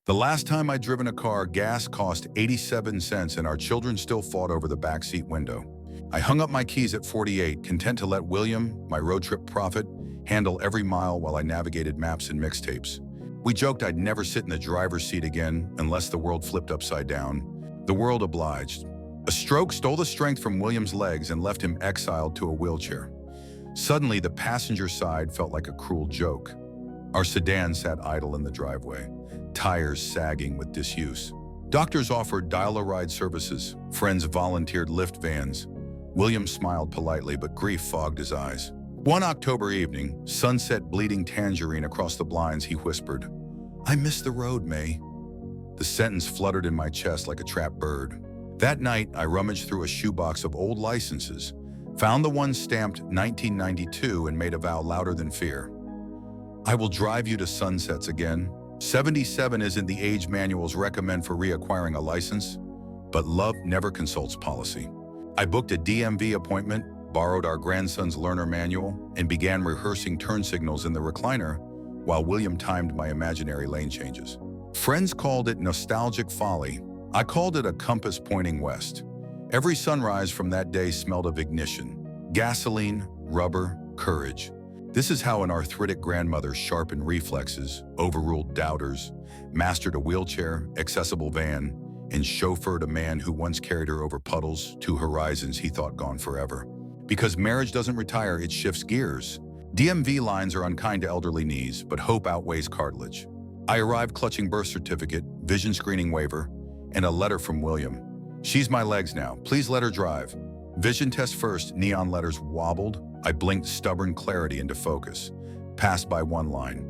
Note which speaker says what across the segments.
Speaker 1: The last time I'd driven a car, gas cost 87 cents and our children still fought over the backseat window. I hung up my keys at 48, content to let William, my road trip prophet, handle every mile while I navigated maps and mixtapes. We joked I'd never sit in the driver's seat again unless the world flipped upside down. The world obliged. A stroke stole the strength from William's legs and left him exiled to a wheelchair. Suddenly, the passenger side felt like a cruel joke. Our sedan sat idle in the driveway, tires sagging with disuse. Doctors offered dial-a-ride services. Friends volunteered lift vans. William smiled politely, but grief fogged his eyes. One October evening, sunset bleeding tangerine across the blinds, he whispered, "I miss the road, May." The sentence fluttered in my chest like a trapped bird. That night, I rummaged through a shoebox of old licenses, found the one stamped 1992 and made a vow louder than fear. I will drive you to sunsets again. 77 isn't the age manuals recommend for reacquiring a license, but love never consults policy. I booked a DMV appointment, borrowed our grandson's learner manual, and began rehearsing turn signals in the recliner while William timed my imaginary lane changes. Friends called it nostalgic folly. I called it a compass pointing west. Every sunrise from that day smelled of ignition, gasoline, rubber, courage. This is how an arthritic grandmother sharpened reflexes, overruled doubters, mastered a wheelchair, accessible van, and chauffeured a man who once carried her over puddles to horizons he thought gone forever. Because marriage doesn't retire, it shifts gears. DMV lines are unkind to elderly knees, but hope outweighs cartilage. I arrived clutching birth certificate, vision screening waiver, and a letter from William. "She's my legs now. Please let her drive." Vision test first, neon letters wobbled. I blinked stubborn clarity into focus. Passed by one line.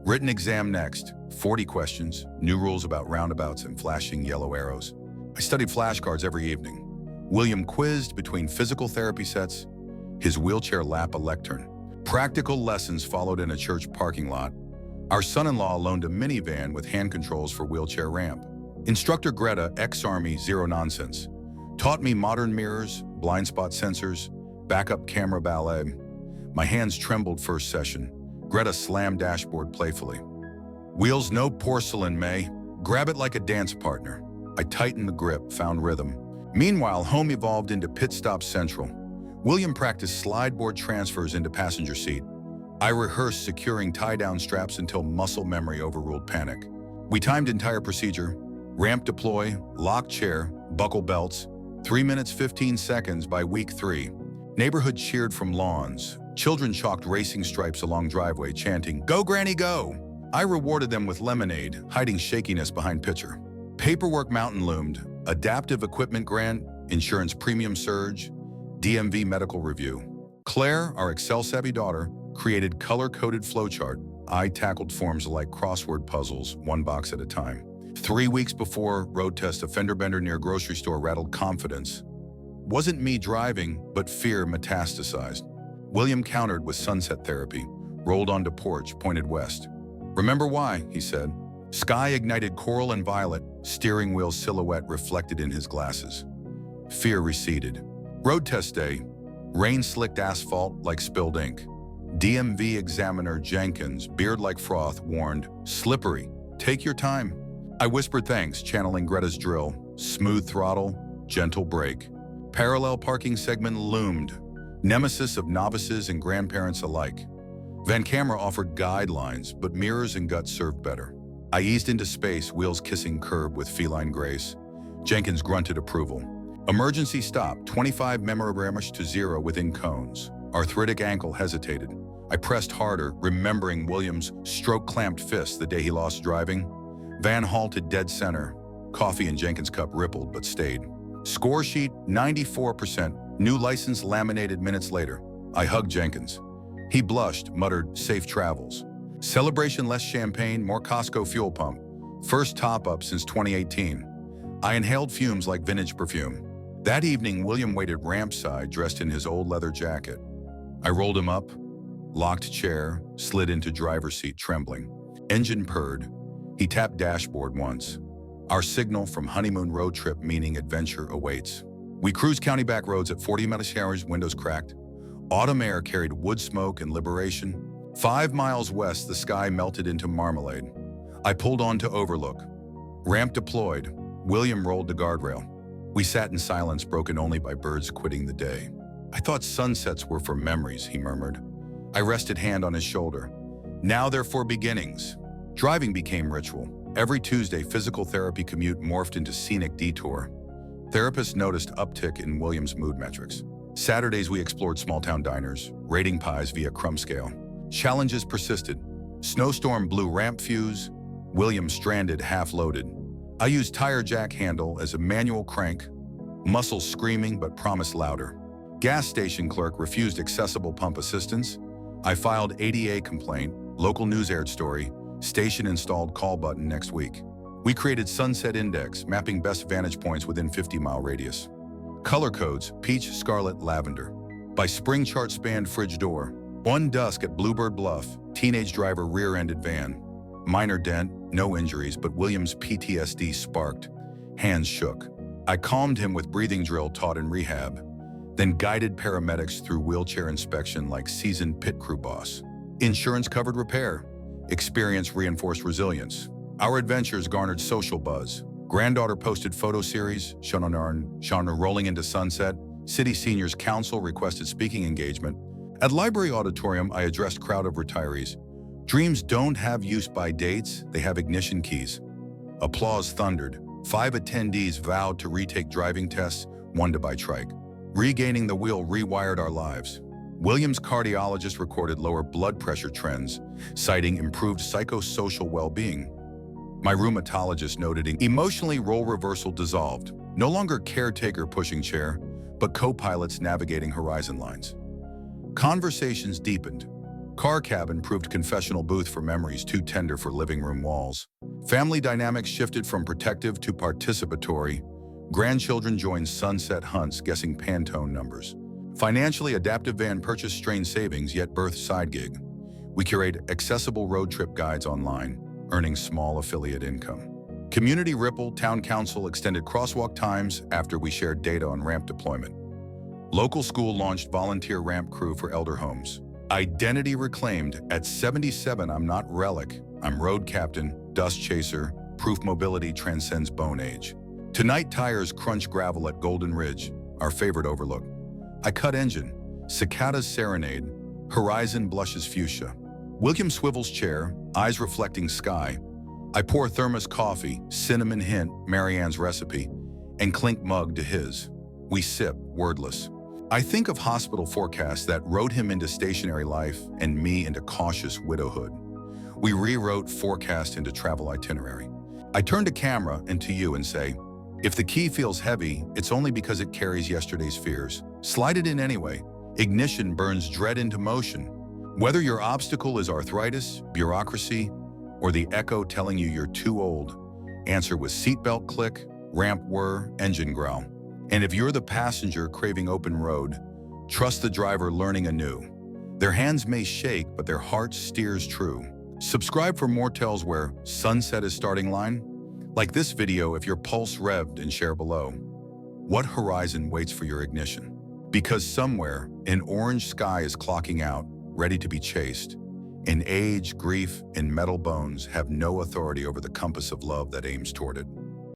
Speaker 1: Written exam next. 40 questions, new rules about roundabouts and flashing yellow arrows. I studied flashcards every evening. William quizzed between physical therapy sets, his wheelchair lap a lectern. Practical lessons followed in a church parking lot. Our son-in-law loaned a minivan with hand controls for wheelchair ramp. Instructor Greta, ex-Army, zero nonsense, taught me modern mirrors, blind spot sensors, backup camera ballet. My hands trembled first session. Greta slammed dashboard playfully. "Wheels no porcelain, May. Grab it like a dance partner." I tightened the grip, found rhythm. Meanwhile, home evolved into pit stop central. William practiced slide board transfers into passenger seat. I rehearsed securing tie-down straps until muscle memory overruled panic. We timed entire procedure: ramp deploy, lock chair, buckle belts. 3 minutes 15 seconds by week 3. Neighborhood cheered from lawns. Children chalked racing stripes along driveway, chanting, "Go, Granny, go!" I rewarded them with lemonade, hiding shakiness behind pitcher. Paperwork mountain loomed. Adaptive equipment grant, insurance premium surge, DMV medical review. Claire, our Excel-savvy daughter, created color-coded flowchart. I tackled forms like crossword puzzles, one box at a time. 3 weeks before road test, a fender bender near grocery store rattled confidence. Wasn't me driving, but fear metastasized. William countered with sunset therapy, rolled onto porch, pointed west. "Remember why," he said. Sky ignited coral and violet, steering wheel silhouette reflected in his glasses. Fear receded. Road test day. Rain slicked asphalt like spilled ink. DMV examiner Jenkins, beard like froth, warned, "Slippery. Take your time." I whispered thanks, channeling Greta's drill. Smooth throttle, gentle brake. Parallel parking segment loomed, nemesis of novices and grandparents alike. Van Camera offered guidelines, but mirrors and guts served better. I eased into space, wheels kissing curb with feline grace. Jenkins grunted approval. Emergency stop, 25 memorograms to 0 within cones. Arthritic ankle hesitated. I pressed harder, remembering William's stroke-clamped fist the day he lost driving. Van halted dead center. Coffee in Jenkins' cup rippled but stayed. Score sheet, 94%. New license laminated minutes later. I hugged Jenkins. He blushed, muttered, "Safe travels." Celebration, less champagne, more Costco fuel pump. First top-up since 2018. I inhaled fumes like vintage perfume. That evening, William waited rampside, dressed in his old leather jacket. I rolled him up, locked chair, slid into driver's seat, trembling. Engine purred. He tapped dashboard once. Our signal from honeymoon road trip, meaning adventure, awaits. We cruised county back roads at 40 miles, windows cracked. Autumn air carried wood smoke and liberation. 5 miles west, the sky melted into marmalade. I pulled on to overlook. Ramp deployed. William rolled the guardrail. We sat in silence, broken only by birds quitting the day. I thought sunsets were for memories, he murmured. I rested hand on his shoulder. Now they're for beginnings. Driving became ritual. Every Tuesday, physical therapy commute morphed into scenic detour. Therapists noticed uptick in William's mood metrics. Saturdays, we explored small-town diners, rating pies via crumb scale. Challenges persisted. Snowstorm blew ramp fuse. William stranded, half-loaded. I used tire jack handle as a manual crank, muscles screaming but promised louder. Gas station clerk refused accessible pump assistance. I filed ADA complaint, local news aired story, station installed call button next week. We created sunset index, mapping best vantage points within 50-mile radius. Color codes, peach, scarlet, lavender. By spring chart spanned fridge door. One dusk at Bluebird Bluff, teenage driver rear-ended van. Minor dent, no injuries, but William's PTSD sparked. Hands shook. I calmed him with breathing drill taught in rehab, then guided paramedics through wheelchair inspection like seasoned pit crew boss. Insurance covered repair. Experience reinforced resilience. Our adventures garnered social buzz. Granddaughter posted photo series, shown rolling into sunset. City Seniors Council requested speaking engagement. At Library Auditorium, I addressed crowd of retirees. Dreams don't have use-by dates, they have ignition keys. Applause thundered. 5 attendees vowed to retake driving tests, 1 to buy trike. Regaining the wheel rewired our lives. Williams' cardiologist recorded lower blood pressure trends, citing improved psychosocial well-being. My rheumatologist noted emotionally role reversal dissolved. No longer caretaker pushing chair, but co-pilots navigating horizon lines. Conversations deepened. Car cabin proved confessional booth for memories too tender for living room walls. Family dynamics shifted from protective to participatory. Grandchildren joined sunset hunts, guessing Pantone numbers. Financially adaptive van purchased strained savings, yet birthed side gig. We curate accessible road trip guides online, earning small affiliate income. Community ripple, town council extended crosswalk times after we shared data on ramp deployment. Local school launched volunteer ramp crew for elder homes. Identity reclaimed. At 77, I'm not relic. I'm road captain, dust chaser, proof mobility transcends bone age. Tonight tires crunch gravel at Golden Ridge, our favorite overlook. I cut engine, cicadas serenade, horizon blushes fuchsia. William swivels chair, eyes reflecting sky. I pour thermos coffee, cinnamon hint, Marianne's recipe, and clink mug to his. We sip, wordless. I think of hospital forecasts that wrote him into stationary life and me into cautious widowhood. We rewrote forecast into travel itinerary. I turn to camera and to you and say, if the key feels heavy, it's only because it carries yesterday's fears. Slide it in anyway. Ignition burns dread into motion. Whether your obstacle is arthritis, bureaucracy, or the echo telling you you're too old, answer with seatbelt click, ramp whir, engine growl. And if you're the passenger craving open road, trust the driver learning anew. Their hands may shake, but their heart steers true. Subscribe for more tales where sunset is starting line. Like this video if your pulse revved, and share below. What horizon waits for your ignition? Because somewhere, an orange sky is clocking out, ready to be chased. And age, grief, and metal bones have no authority over the compass of love that aims toward it.